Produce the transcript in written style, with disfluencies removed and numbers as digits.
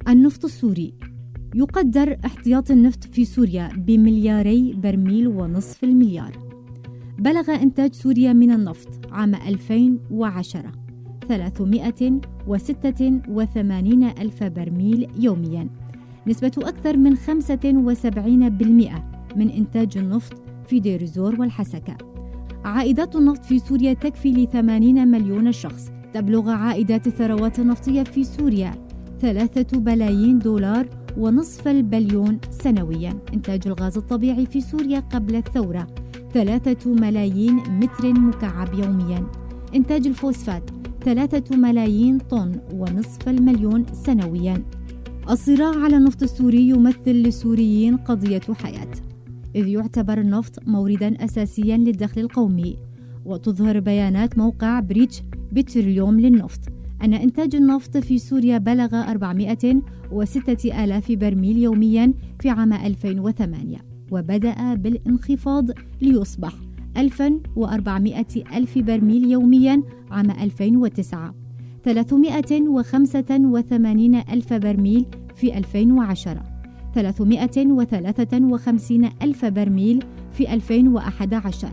النفط السوري. يقدر احتياط النفط في سوريا ب2 برميل ونصف المليار. بلغ إنتاج سوريا من النفط عام 2010 386 ألف برميل يومياً، نسبة أكثر من 75% من إنتاج النفط في دير الزور والحسكة. عائدات النفط في سوريا تكفي ل80 مليون شخص. تبلغ عائدات الثروات النفطية في سوريا 3 بلايين دولار ونصف البليون سنوياً. إنتاج الغاز الطبيعي في سوريا قبل الثورة 3 ملايين متر مكعب يومياً. إنتاج الفوسفات 3 ملايين طن ونصف المليون سنوياً. الصراع على النفط السوري يمثل للسوريين قضية حياة، إذ يعتبر النفط مورداً أساسياً للدخل القومي. وتظهر بيانات موقع بريتش بتروليوم للنفط أن إنتاج النفط في سوريا بلغ 406 آلاف برميل يومياً في عام 2008، وبدأ بالانخفاض ليصبح 1400 ألف برميل يومياً عام 2009، 385 ألف برميل في 2010، 353 ألف برميل في 2011،